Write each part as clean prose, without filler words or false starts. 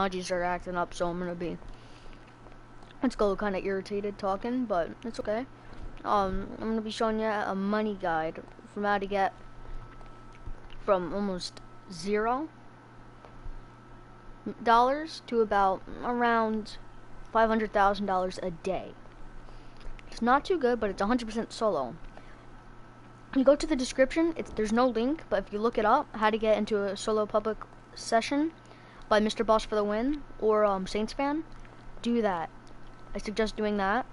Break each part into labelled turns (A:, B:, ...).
A: technologies are acting up, so I'm gonna be, let's go, kind of irritated talking, but it's okay. I'm gonna be showing you a money guide from how to get from almost $0 to about around $500,000 a day. It's not too good, but it's 100% solo. You go to the description, there's no link, but if you look it up, how to get into a solo public session by Mrbossftw or Saintsfan, do that. I suggest doing that.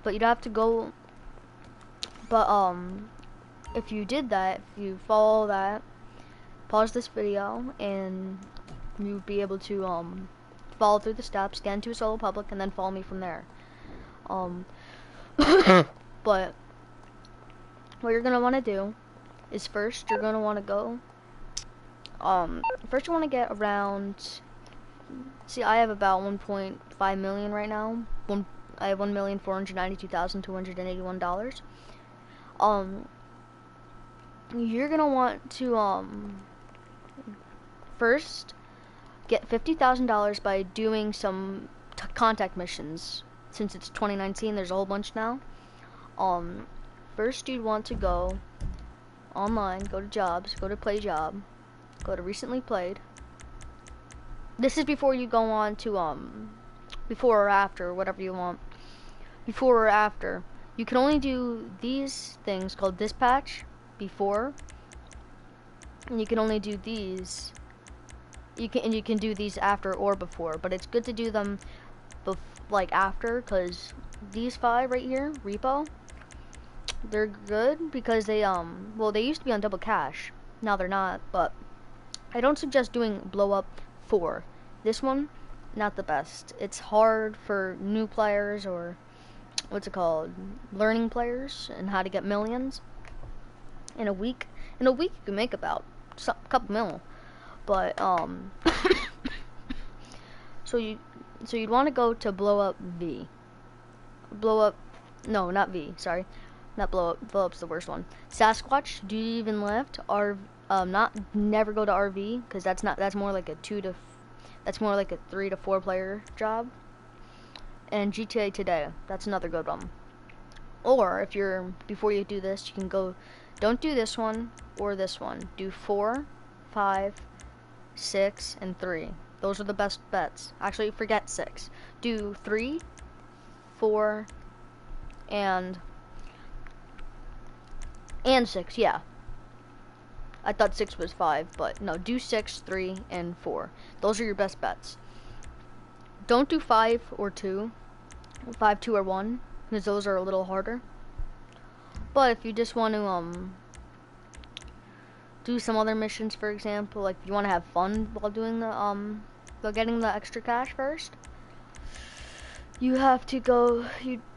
A: But you'd have to go, but if you did that, if you follow that, pause this video, and you'd be able to follow through the steps, get into a solo public, and then follow me from there. But what you're gonna want to do is first you're gonna want to go. First you want to get around. See, I have about 1.5 million right now. I have $1,492,281. You're gonna want to first get $50,000 by doing some contact missions. Since it's 2019, there's a whole bunch now. First you'd want to go online, go to jobs, go to play job, go to recently played. This is before you go on to before or after, whatever you want. Before or after, you can only do these things called dispatch before, and you can only do these. You can do these after or before, but it's good to do them like after, because these 5 right here, repo, they're good because they well, they used to be on double cash, now they're not, but I don't suggest doing blow up 4. This one, not the best. It's hard for new players, or what's it called, learning players, and how to get millions in a week. In a week you can make about a couple mil, but so you'd want to go to blow up V. Blow up, no, not V, sorry. Not blow up. Blow up's the worst one. Sasquatch, do you even lift? Never go to RV, because that's more like a 3 to 4 player job. And GTA Today, that's another good one. Or if before you do this, you can go, don't do this one or this one. Do 4, 5, 6, and 3. Those are the best bets. Actually, forget 6. Do 3, 4, and 6, yeah. I thought 6 was 5, but no, do 6, 3, and 4. Those are your best bets. Don't do 5 or 2. 5, 2, or 1, because those are a little harder. But if you just want to do some other missions, for example, like if you want to have fun while doing the while getting the extra cash first, you have to go,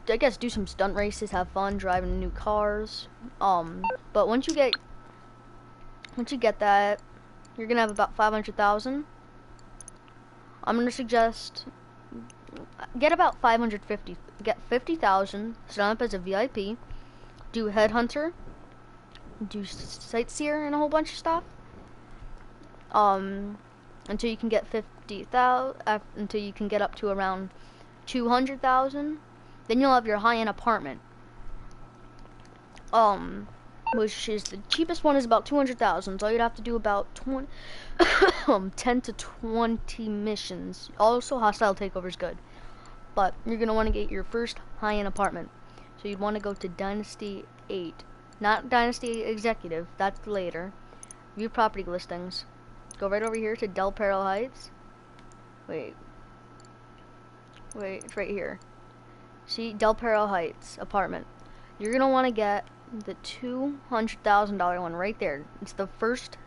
A: I guess, do some stunt races, have fun driving new cars. But once you get that, you're gonna have about 500,000. I'm gonna suggest get about 550. Get 50,000. Sign up as a VIP. Do headhunter. Do sightseer and a whole bunch of stuff. Until you can get 50,000. Until you can get up to around 200,000. Then you'll have your high-end apartment. Which is the cheapest one is about 200,000. So all you'd have to do about 10 to 20 missions. Also, hostile takeover is good, but you're gonna want to get your first high-end apartment. So you'd want to go to Dynasty 8, not Dynasty Executive. That's later. View property listings. Go right over here to Del Perro Heights. Wait, it's right here. See, Del Perro Heights apartment. You're gonna want to get the $200,000 one right there. It's the first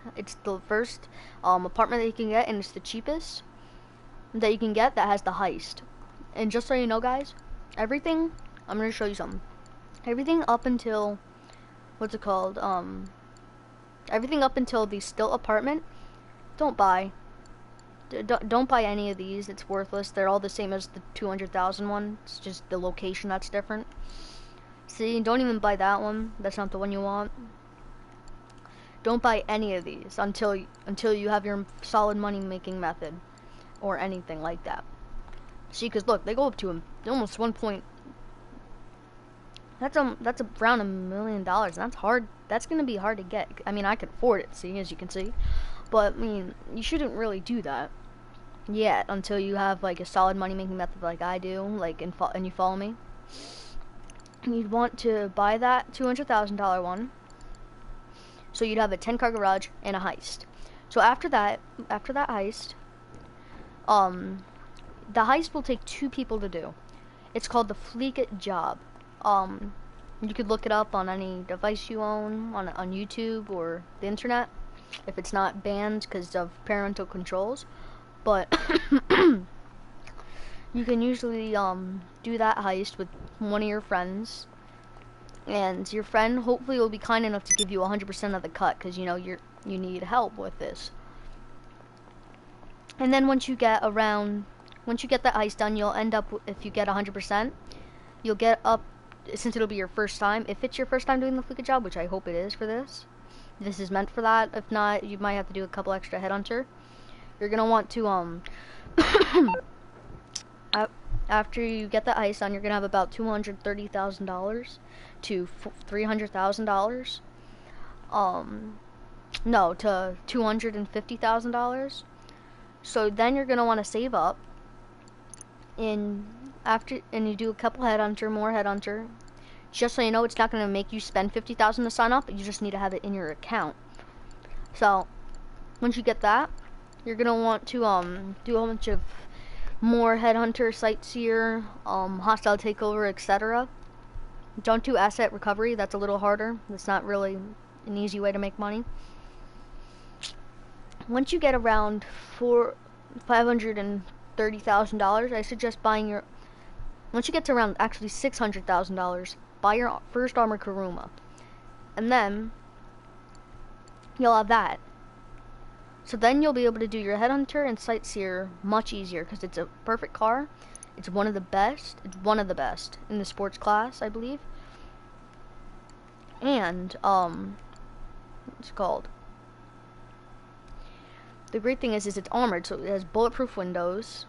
A: apartment that you can get, and it's the cheapest that you can get that has the heist. And just so you know, guys, everything, I'm gonna show you something. Everything up until what's it called? Everything up until the still apartment, don't buy. Don't buy any of these. It's worthless. They're all the same as the 200,000 one. It's just the location that's different. See, don't even buy that one. That's not the one you want. Don't buy any of these until you have your solid money making method. or anything like that. See, because look, they go up to almost 1 point. That's around $1 million. That's hard. That's gonna be hard to get. I mean, I can afford it. See, as you can see, but I mean, you shouldn't really do that yet until you have like a solid money making method like I do. Like, and you follow me. You'd want to buy that $200,000 one. So you'd have a 10-car garage and a heist. So after that heist, the heist will take 2 people to do. It's called the Fleek It job. You could look it up on any device you own, on YouTube or the internet, if it's not banned because of parental controls. But you can usually do that heist with one of your friends, and your friend hopefully will be kind enough to give you 100% of the cut, because you know you need help with this. And then once you get that heist done, you'll end up, if you get 100%, you'll get up, since it'll be your first time. If it's your first time doing the Fleek It job, which I hope it is for this is meant for that. If not, you might have to do a couple extra headhunter. You're gonna want to after you get that heist done, you're gonna have about $230,000 to $300,000. No, to $250,000. So then you're gonna want to save up. And you do a couple more headhunter. Just so you know, it's not gonna make you spend $50,000 to sign up. You just need to have it in your account. So once you get that, you're gonna want to do a bunch of more headhunter, sightseer, hostile takeover, etc. Don't do asset recovery. That's a little harder. That's not really an easy way to make money. Once you get around $530,000, I suggest buying once you get to around actually $600,000, buy your first armored Kuruma, and then you'll have that. So then you'll be able to do your headhunter and sightseer much easier, because it's a perfect car. It's one of the best. It's one of the best in the sports class, I believe. And what's it called? The great thing is it's armored, so it has bulletproof windows.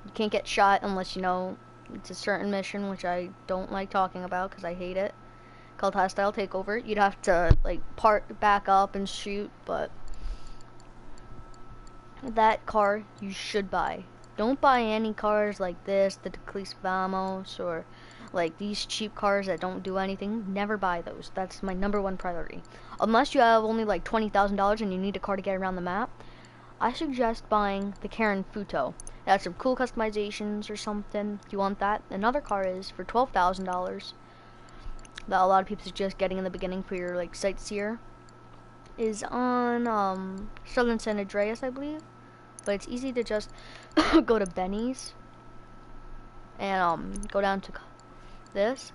A: You can't get shot unless you know it's a certain mission, which I don't like talking about because I hate it. Called hostile takeover. You'd have to like back up and shoot, but that car you should buy. Don't buy any cars like this, the Declis Vamos, or like these cheap cars that don't do anything. Never buy those. That's my #1 priority. Unless you have only like $20,000 and you need a car to get around the map, I suggest buying the Karen Futo. It has some cool customizations or something if you want that. Another car is for $12,000 that a lot of people suggest getting in the beginning for your like sightseer. Is on Southern San Andreas, I believe. But it's easy to just go to Benny's and go down to this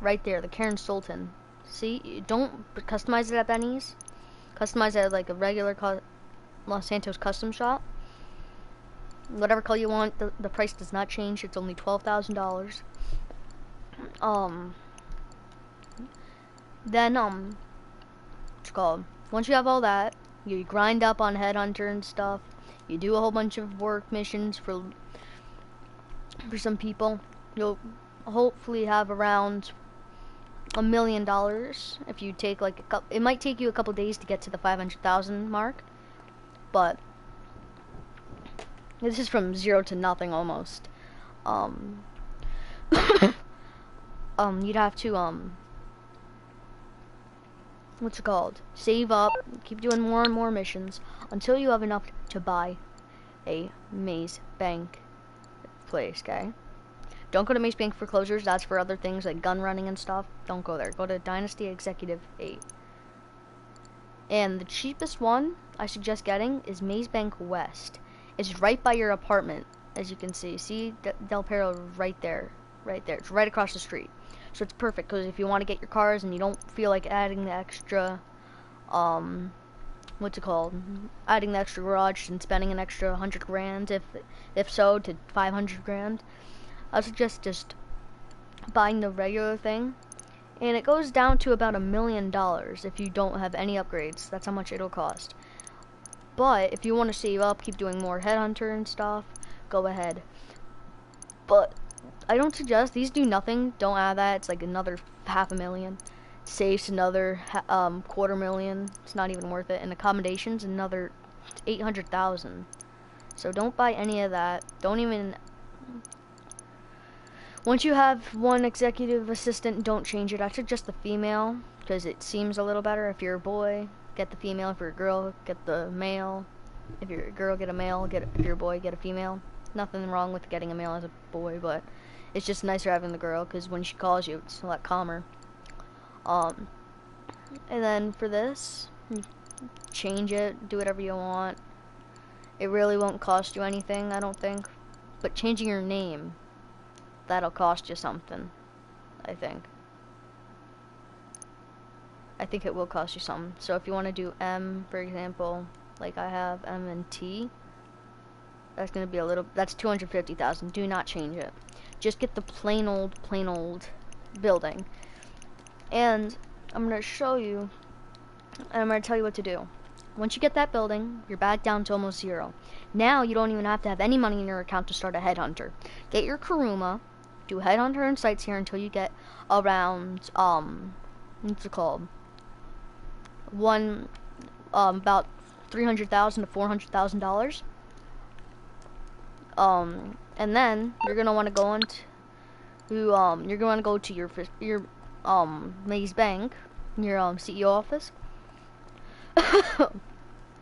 A: right there, the Karen Sultan. See, don't customize it at Benny's. Customize it at like a regular Los Santos custom shop. Whatever color you want, the price does not change. It's only $12,000. Then what's it called? Once you have all that, you grind up on headhunter and stuff. You do a whole bunch of work missions for some people. You'll hopefully have around $1 million if you take like it might take you a couple days to get to the 500,000 mark, but this is from 0 to nothing almost. You'd have to what's it called? Save up, keep doing more and more missions until you have enough to buy a Maze Bank place, okay? Don't go to Maze Bank foreclosures. That's for other things like gun running and stuff. Don't go there. Go to Dynasty Executive 8. And the cheapest one I suggest getting is Maze Bank West. It's right by your apartment, as you can see. See Del Perro right there. Right there. It's right across the street. So it's perfect, because if you want to get your cars and you don't feel like adding the extra, what's it called? Adding the extra garage and spending an extra 100 grand, if so, to 500 grand. I suggest just buying the regular thing, and it goes down to about $1 million if you don't have any upgrades. That's how much it'll cost. But if you want to save up, keep doing more headhunter and stuff, go ahead. But I don't suggest, these do nothing. Don't add that. It's like another $500,000. Saves another $250,000. It's not even worth it. And accommodations another 800,000. So don't buy any of that. Don't even. Once you have one executive assistant, don't change it. I suggest the female because it seems a little better. If you're a boy, get the female. If you're a girl, get the male. If you're a girl, get a male. If you're a boy, get a female. Nothing wrong with getting a male as a boy, but it's just nicer having the girl because when she calls you, it's a lot calmer. And then for this, change it, do whatever you want. It really won't cost you anything, I don't think. But changing your name, that'll cost you something, I think. I think it will cost you something. So if you want to do M, for example, like I have M and T, that's going to be that's 250,000. Do not change it. Just get the plain old building. And I'm going to show you, and I'm going to tell you what to do. Once you get that building, you're back down to almost zero. Now you don't even have to have any money in your account to start a headhunter. Get your Kuruma, do headhunter and sites here until you get around, what's it called? About $300,000 to $400,000. And then you're gonna want to go into, you're gonna want to go to your Maze Bank, your CEO office.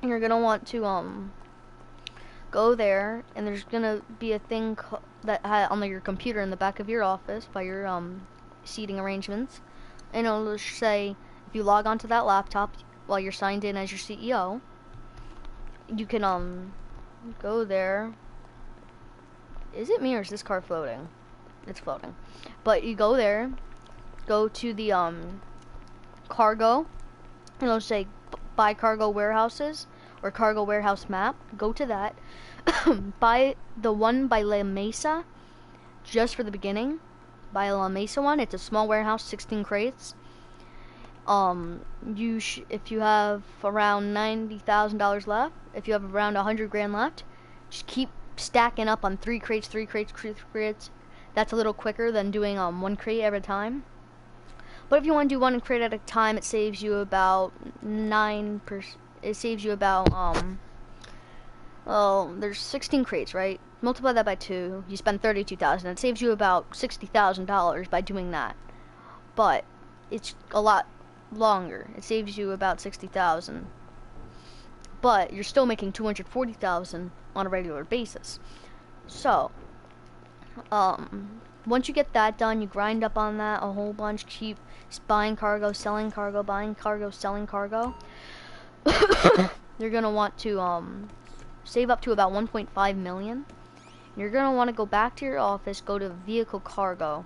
A: You're gonna want to go there, and there's gonna be a thing that on your computer in the back of your office by your seating arrangements, and it'll say if you log onto that laptop while you're signed in as your CEO, you can go there. Is it me or is this car floating? It's floating. But you go there, go to the cargo, and it'll say buy cargo warehouses or cargo warehouse map. Go to that. Buy the one by La Mesa just for the beginning. Buy a La Mesa one. It's a small warehouse, 16 crates. If you have around $90,000 left, if you have around 100 grand left, just keep stacking up on 3 crates. That's a little quicker than doing 1 crate at a time. But if you want to do 1 crate at a time, it saves you about 9%. It saves you about well, there's 16 crates, right? Multiply that by 2, you spend 32,000. It saves you about $60,000 by doing that. But it's a lot longer. It saves you about 60,000. But you're still making 240,000 on a regular basis. So, once you get that done, you grind up on that a whole bunch. Keep buying cargo, selling cargo, buying cargo, selling cargo. You're gonna want to save up to about 1.5 million. You're gonna want to go back to your office, go to vehicle cargo,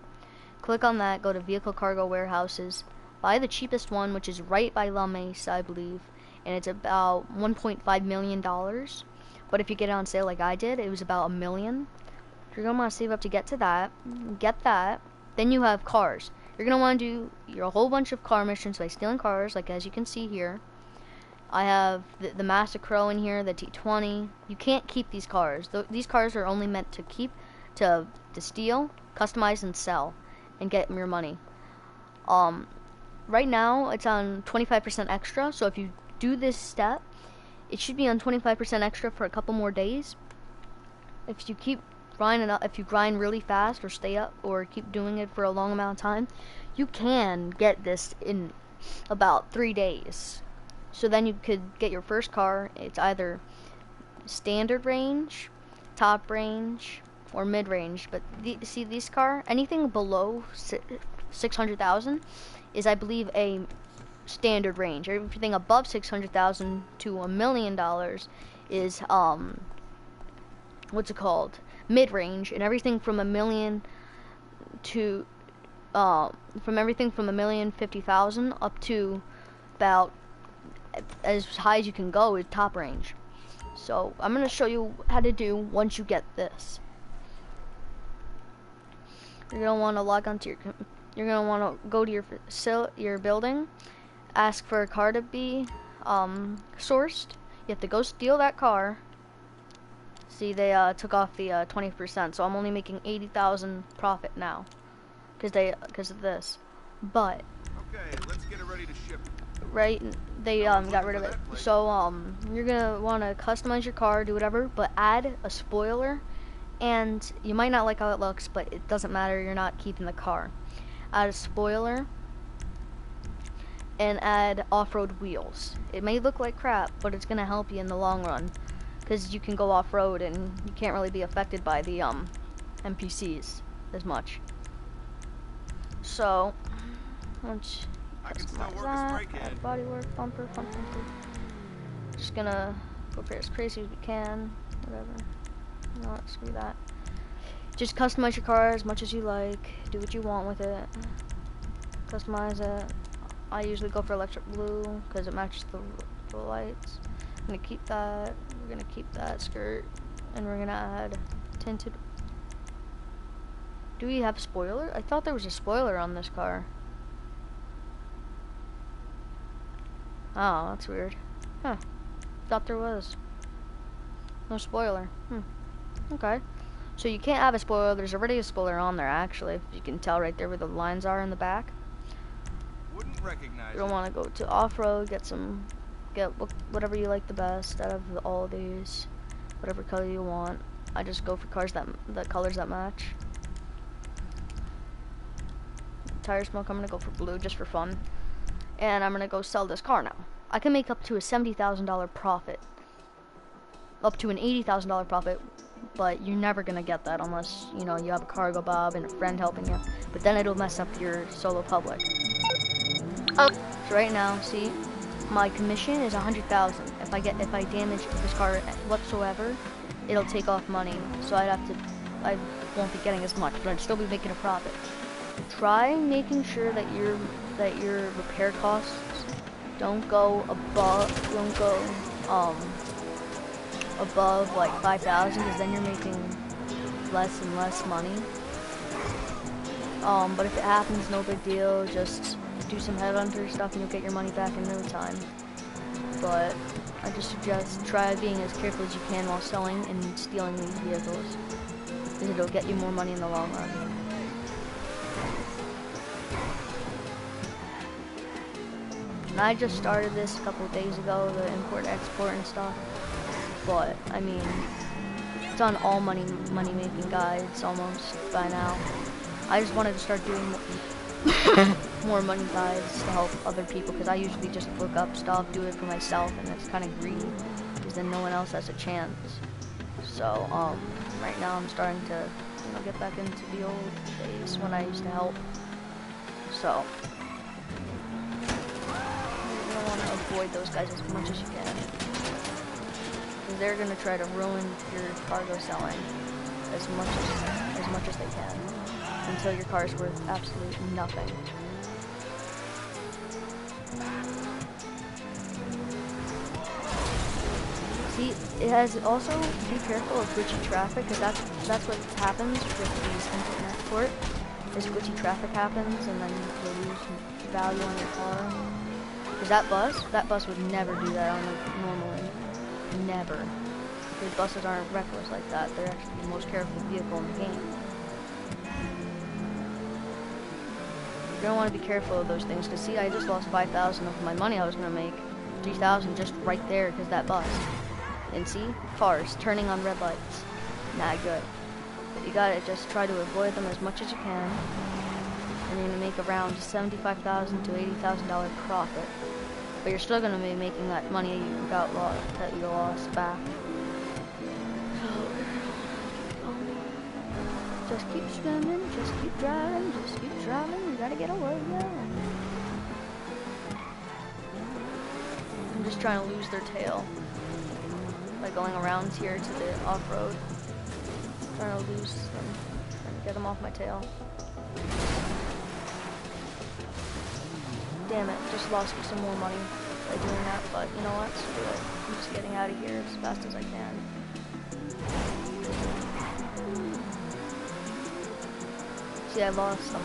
A: click on that, go to vehicle cargo warehouses, buy the cheapest one, which is right by La Mesa, I believe, and it's about $1.5 million. But if you get it on sale like I did, it was about $1 million. You're gonna want to save up to get to that. Get that. Then you have cars. You're gonna want to do a whole bunch of car missions by stealing cars, like as you can see here. I have the Master Crow in here, the T20. You can't keep these cars. These cars are only meant to keep, to steal, customize, and sell, and get your money. Right now it's on 25% extra. So if you do this step, it should be on 25% extra for a couple more days. If you keep grinding up, if you grind really fast or stay up or keep doing it for a long amount of time, you can get this in about 3 days. So then you could get your first car. It's either standard range, top range, or mid range. But see this car, anything below 600,000 is, I believe, a standard range. Everything above 600,000 to $1 million is what's it called? Mid range, and everything from $1 million to everything from $1,050,000 up to about as high as you can go is top range. So I'm gonna show you how to do once you get this. You're gonna want to log onto you're gonna want to go to your building, ask for a car to be sourced. You have to go steal that car. See, they took off the 20%, so I'm only making 80,000 profit now, because of this. But
B: okay, let's get it ready to ship.
A: Right, they got rid of it. So you're gonna want to customize your car, do whatever, but add a spoiler. And you might not like how it looks, but it doesn't matter. You're not keeping the car. Add a spoiler and add off-road wheels. It may look like crap, but it's gonna help you in the long run, because you can go off-road and you can't really be affected by the NPCs as much. So once
B: I can still work
A: that,
B: a spray can.
A: add bodywork, bumper, front bumper. Just gonna go for it as crazy as we can. Whatever. No, screw that. Just customize your car as much as you like. Do what you want with it. Customize it. I usually go for electric blue because it matches the lights. I'm gonna keep that. We're gonna keep that skirt, and we're gonna add tinted. Do we have a spoiler? I thought there was a spoiler on this car. Oh, that's weird. Huh. Thought there was. No spoiler. Okay. So you can't have a spoiler. There's already a spoiler on there, actually. If you can tell right there where the lines are in the back.
B: Wouldn't recognize
A: You don't want to go to off-road. Get whatever you like the best out of all of these. Whatever color you want. I just go for cars the colors that match. Tire smoke, I'm gonna go for blue just for fun. And I'm gonna go sell this car now. I can make up to a $70,000 profit. Up to an $80,000 profit, but you're never gonna get that unless, you know, you have a cargo bob and a friend helping you. But then it'll mess up your solo public. So right now, see, my commission is 100,000. If I damage this car whatsoever, it'll take off money. So I won't be getting as much, but I'd still be making a profit. Try making sure that your repair costs don't go above like 5,000, because then you're making less and less money. But if it happens, no big deal. Just do some headhunter stuff and you'll get your money back in no time. But I just suggest try being as careful as you can while selling and stealing these vehicles, because it'll get you more money in the long run. And I just started this a couple of days ago, the import-export and stuff. But I mean, it's on all money-making guides almost by now. I just wanted to start doing more money guides to help other people, because I usually just look up stuff, do it for myself, and it's kind of greedy, because then no one else has a chance. So right now I'm starting to, you know, get back into the old days when I used to help. So you don't want to avoid those guys as much as you can, because they're gonna try to ruin your cargo selling as much as they can, until your car is worth absolutely nothing. See, it has also, be careful of glitchy traffic, because that's what happens with these import and export. Is glitchy traffic happens, and then you lose value on your car. Because that bus would never do that on a normally. Never. Because buses aren't reckless like that. They're actually the most careful vehicle in the game. You're gonna want to be careful of those things, because see, I just lost 5,000 of my money I was gonna make. 3,000 just right there because that bus. And see, cars turning on red lights. Not good. But you gotta just try to avoid them as much as you can. And you're gonna make around $75,000 to $80,000 profit. But you're still gonna be making that money you lost back. Just keep swimming, just keep driving, just keep driving. You gotta get away, yeah. I'm just trying to lose their tail by going around here to the off-road. Trying to lose them, trying to get them off my tail. Damn it, just lost me some more money by doing that, but you know what, screw it. I'm just getting out of here as fast as I can. See, I lost them.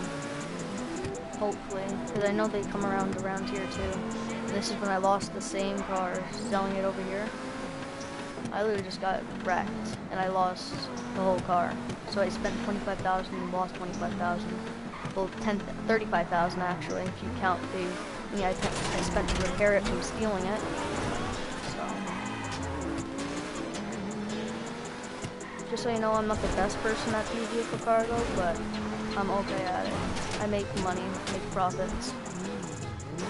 A: Hopefully, because I know they come around here too. And this is when I lost the same car, selling it over here. I literally just got wrecked, and I lost the whole car. So I spent 25,000 and lost 25,000. Well, 35,000 actually, if you count the, I spent to repair it from stealing it. So, just so you know, I'm not the best person at the vehicle cargo, but I'm okay at it. I make money, make profits. So,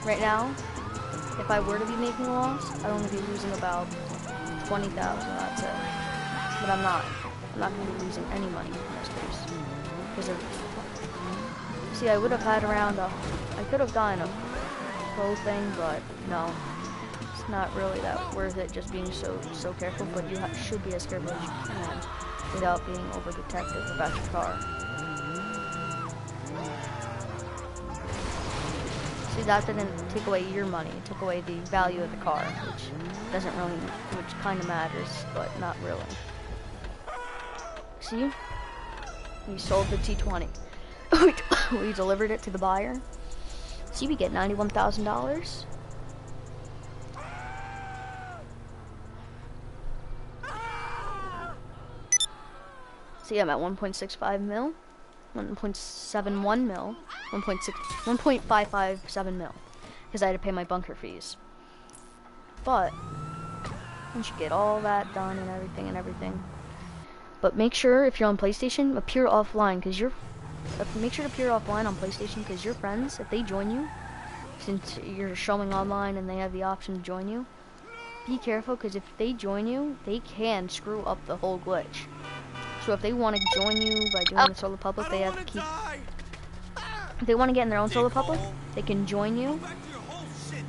A: right now, if I were to be making a loss, I'd only be losing about 20,000, that's it. But I'm not going to be losing any money in this case. See, I would have had around I could have gotten a pro thing, but no. It's not really that worth it, just being so careful, but you should be as careful as you can without being overprotective about your car. See, that didn't take away your money, it took away the value of the car, which kind of matters, but not really. See? We sold the T20. We delivered it to the buyer. See, we get $91,000. See, I'm at 1.65 mil, 1.71 mil, 1.557 mil, because I had to pay my bunker fees. But once you get all that done and everything. But make sure if you're on PlayStation, appear offline, because make sure to appear offline on PlayStation, because your friends, if they join you, since you're showing online and they have the option to join you, be careful, because if they join you, they can screw up the whole glitch. So if they want to join you by doing the solo public, they have to keep. If they want to get in their own solo public, they can join you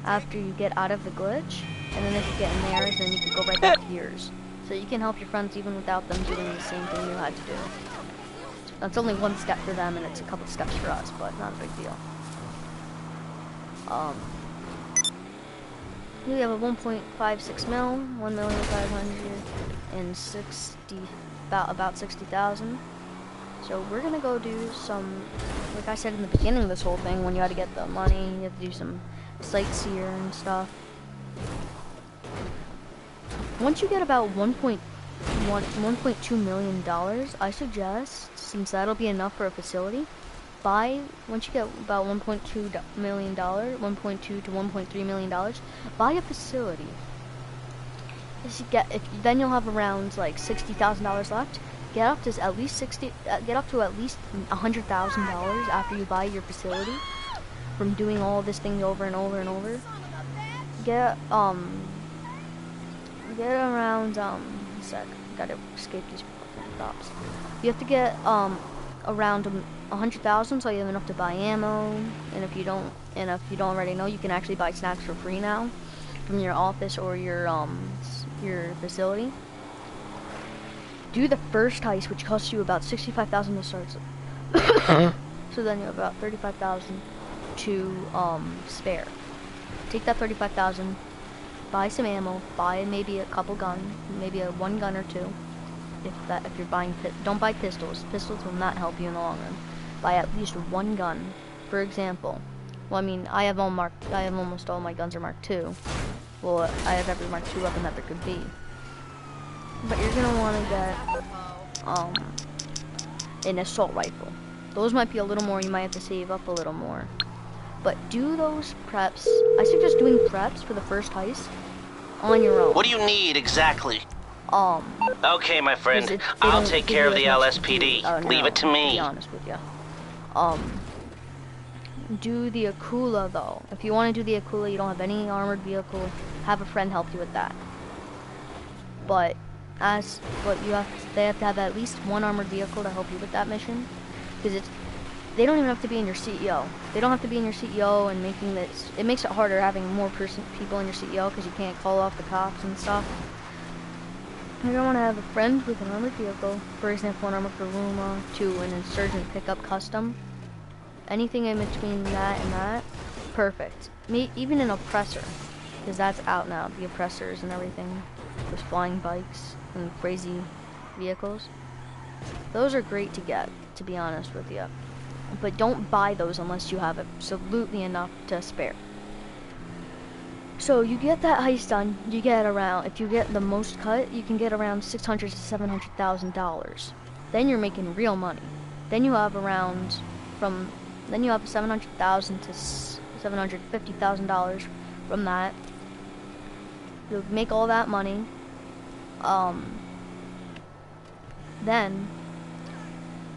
A: after you get out of the glitch, and then if you get in theirs, then you can go right back to yours. So you can help your friends even without them doing the same thing you had to do. That's only one step for them, and it's a couple steps for us, but not a big deal. We have a 1.56 mil, 1,560,000, about 60,000. So we're gonna go do some, like I said in the beginning of this whole thing, when you had to get the money, you have to do some sightseer and stuff. Once you get about $1.2 million, I suggest, since that'll be enough for a facility, once you get about $1.2 million, $1.2 to $1.3 million, buy a facility. Then you'll have around like $60,000 left. Get up to at least $100,000 after you buy your facility from doing all this thing over and over and over. Get around gotta escape these fucking cops. You have to get around 100,000, so you have enough to buy ammo. And if you don't already know, you can actually buy snacks for free now from your office or your facility. Do the first heist, which costs you about 65,000 to start. So then you have about 35,000 to spare. Take that 35,000. Buy some ammo, buy maybe a couple guns, maybe a one gun or two. If you're buying, don't buy pistols. Pistols will not help you in the long run. Buy at least one gun. For example, well, I mean, I have almost all my guns are Mark II. Well, I have every Mark II weapon that there could be. But you're gonna want to get an assault rifle. Those might be a little more. You might have to save up a little more. But do those preps. I suggest doing preps for the first heist on your own.
C: What do you need exactly? Okay, my friend. I'll take care of the LSPD. Leave it to me.
A: To be honest with you. Do the Akula though. If you want to do the Akula, you don't have any armored vehicle, have a friend help you with that. But they have to have at least one armored vehicle to help you with that mission, because they don't even have to be in your CEO. They don't have to be in your CEO, and it makes it harder having more people in your CEO, because you can't call off the cops and stuff. You're gonna want to have a friend with an armored vehicle, for example, an armored Karuma to an insurgent pickup custom. Anything in between that and that, perfect. Even an oppressor, because that's out now. The oppressors and everything, those flying bikes and crazy vehicles. Those are great to get, to be honest with you. But don't buy those unless you have absolutely enough to spare. So you get that heist done, you get around, if you get the most cut, you can get around $600,000 to $700,000. Then you're making real money. Then you have around then you have $700,000 to $750,000 from that. You'll make all that money. Then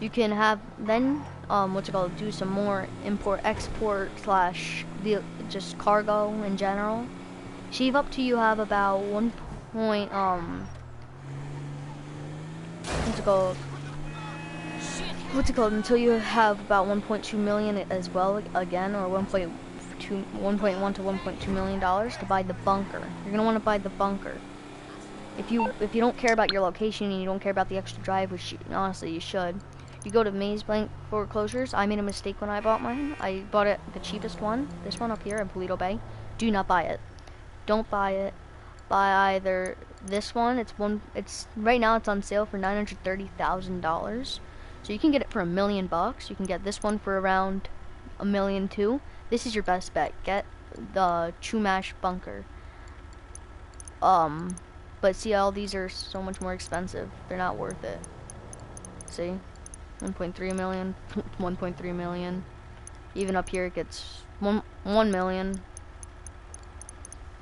A: you can have do some more import export slash just cargo in general. Save up to you have about until you have about 1.2 million as well again, or 1.1 to 1.2 million dollars to buy the bunker. You're gonna want to buy the bunker. If you don't care about your location and you don't care about the extra drive, which honestly you should, you go to Maze Blank foreclosures. I made a mistake when I bought mine. I bought it the cheapest one, this one up here in Paleto Bay. Do not buy it. Don't buy it. Buy either this one. It's right now it's on sale for $930,000. So you can get it for $1 million. You can get this one for around $1 million too. This is your best bet. Get the Chumash bunker. But see, all these are so much more expensive. They're not worth it. See? 1.3 million, 1.3 million. Even up here it gets 1 million.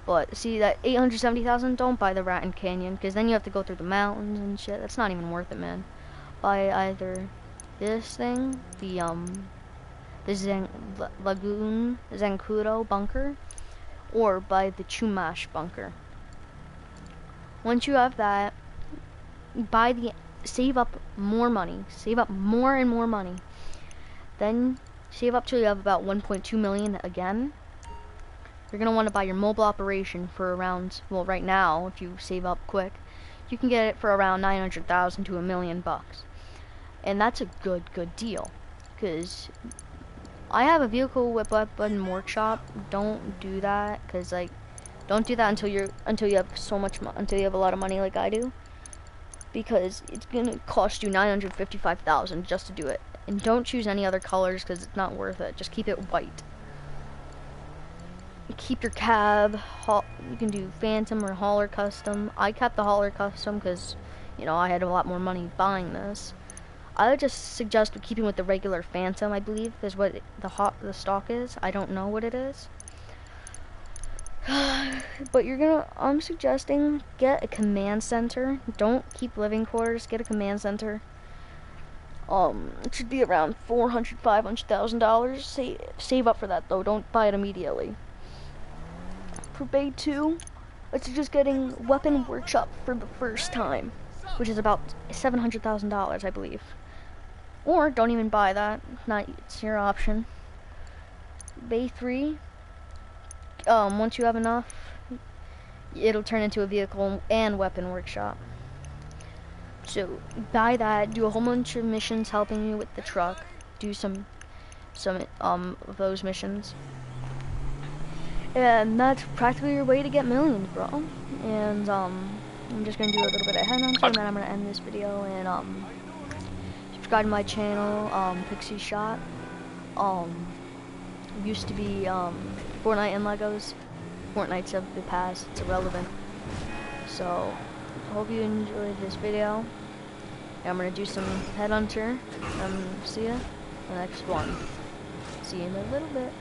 A: But see, that 870,000, don't buy the Raton Canyon, because then you have to go through the mountains and shit. That's not even worth it, man. Buy either this thing, the Lagoon Zancudo bunker, or buy the Chumash bunker. Once you have that, save up more money. Save up more and more money. Then save up till you have about 1.2 million again. You're gonna want to buy your mobile operation for around, well, right now, if you save up quick, you can get it for around 900,000 to $1 million. And that's a good deal. Because I have a vehicle with weapon workshop. Don't do that, because like, don't do that until you have until you have a lot of money like I do, because it's gonna cost you 955,000 just to do it. And don't choose any other colors because it's not worth it. Just keep it white. Keep your cab. You can do Phantom or Hauler Custom. I kept the Hauler Custom because, you know, I had a lot more money buying this. I would just suggest keeping with the regular Phantom. I believe is what the stock is. I don't know what it is. But I'm suggesting get a command center. Don't keep living quarters. Get a command center. It should be around $400,000-$500,000. Save up for that though. Don't buy it immediately. For Bay 2, it's just getting weapon workshop for the first time, which is about $700,000, I believe. Or don't even buy that. It's your option. Bay 3. Once you have enough, it'll turn into a vehicle and weapon workshop. So buy that, do a whole bunch of missions helping you with the truck, do some of those missions, and that's practically your way to get millions, bro. And I'm just gonna do a little bit of headhunting, and then I'm gonna end this video. And subscribe to my channel, Pixie Shot. Used to be Fortnite and Legos. Fortnite's of the past. It's irrelevant. So hope you enjoyed this video. And I'm gonna do some headhunter. See ya in the next one. See you in a little bit.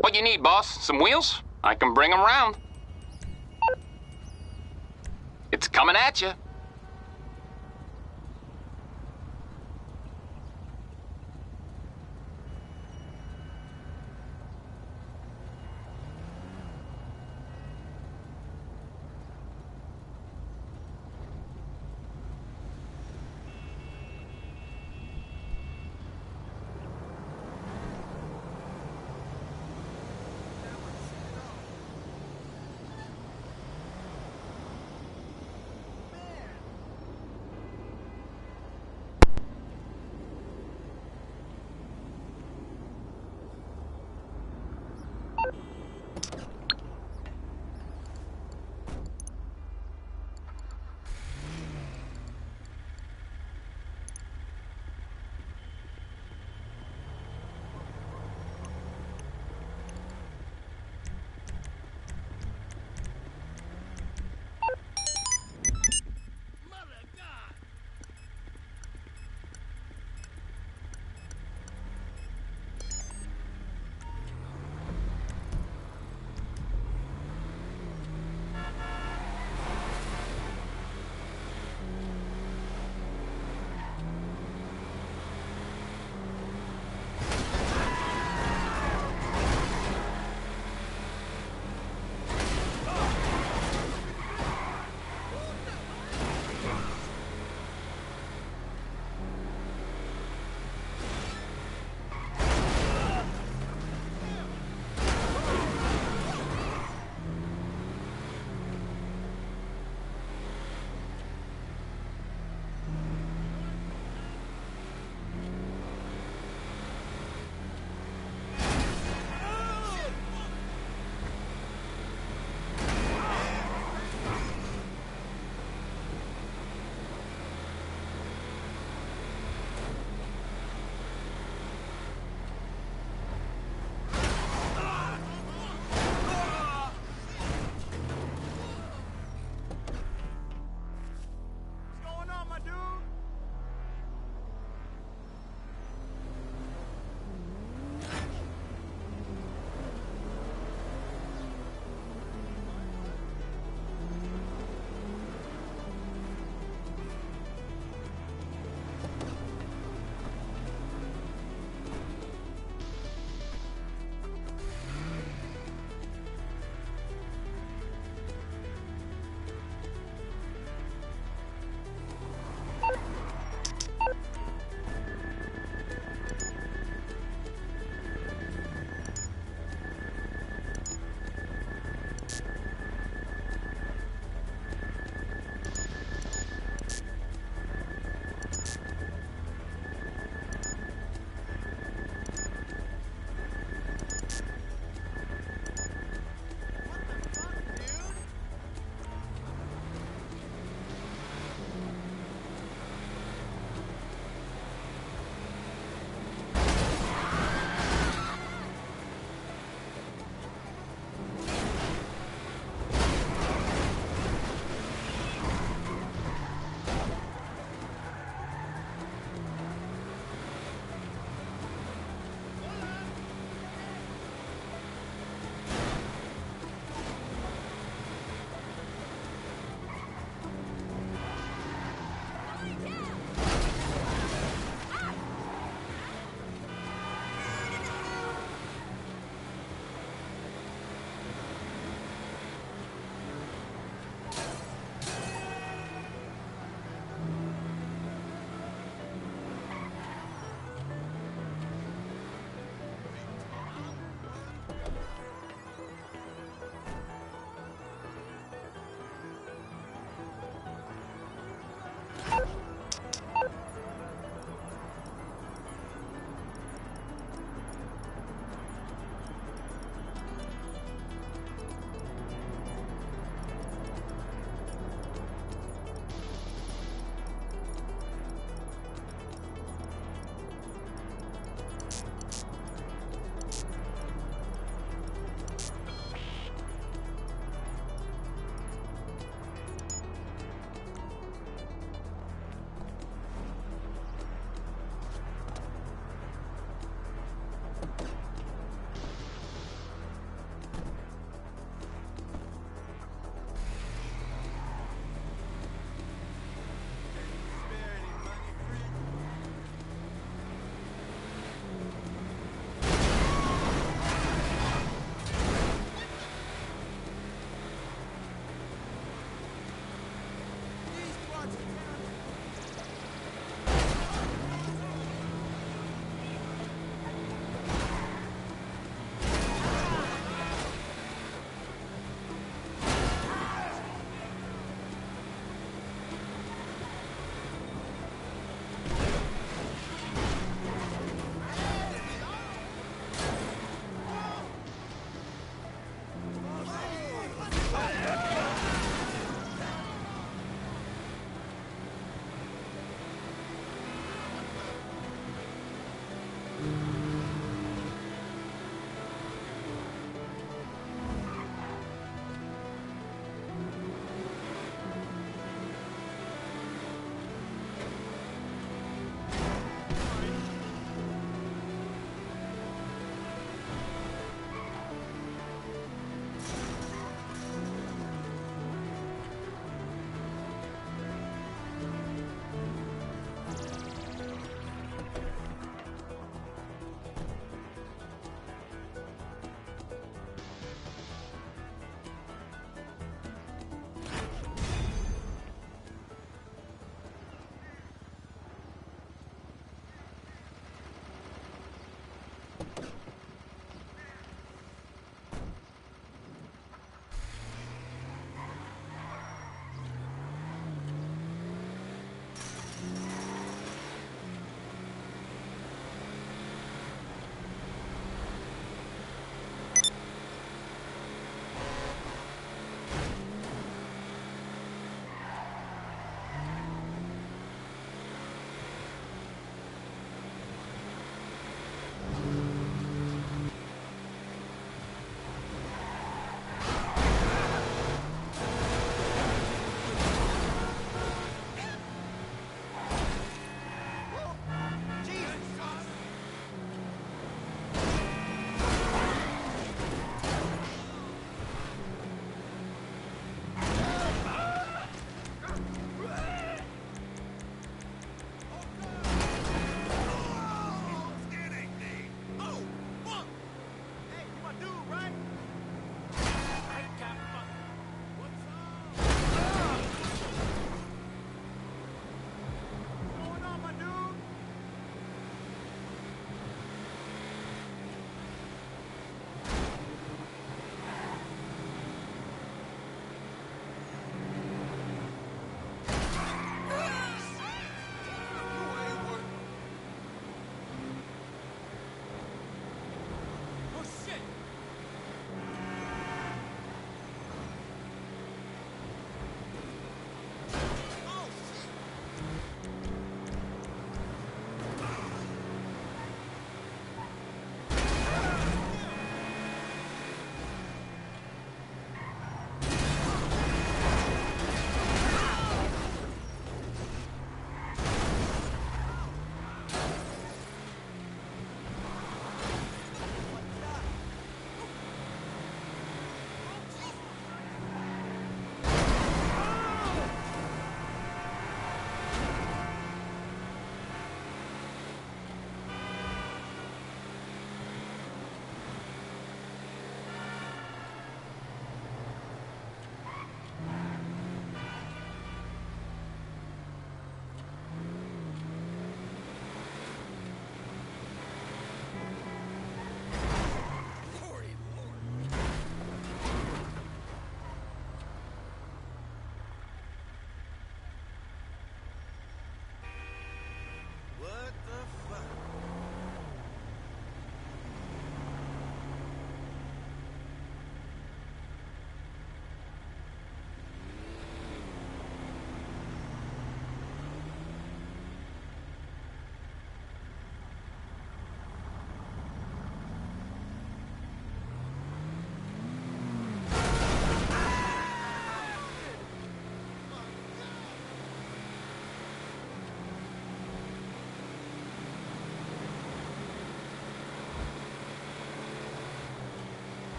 D: What you need, boss? Some wheels? I can bring them round. It's coming at you.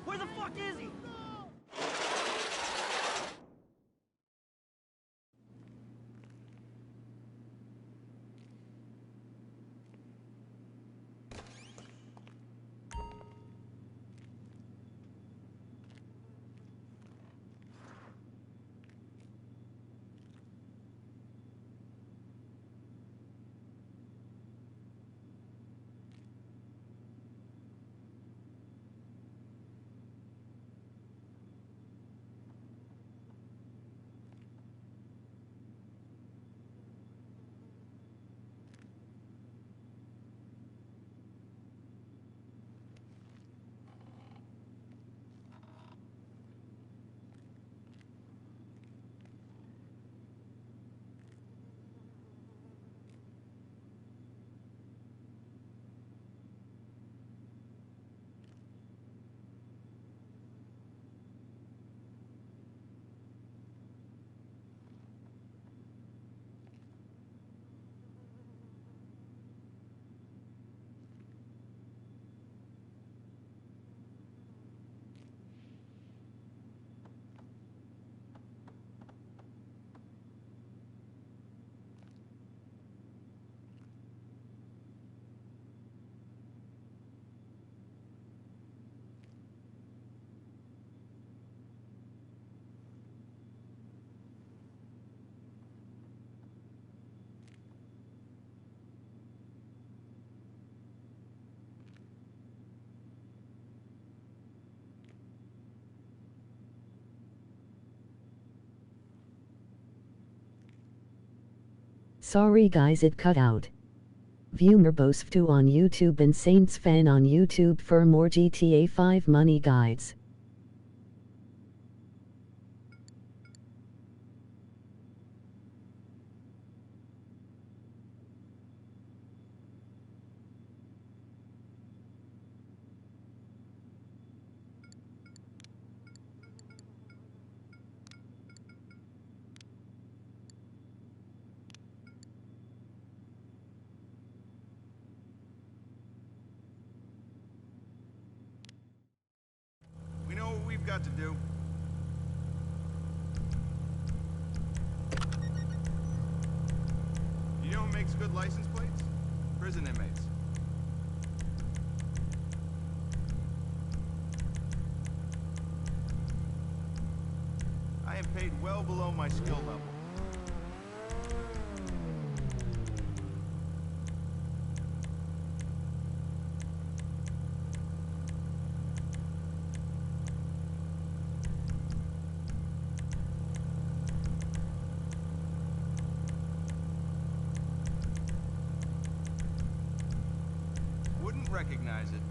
E: Where the fuck is he?
F: Sorry guys, it cut out. View Mrbossftw on YouTube and Saintsfan on YouTube for more GTA 5 money guides.
B: We know what we've got to do. You know who makes good license plates? Prison inmates. I am paid well below my skill level. Wouldn't recognize it.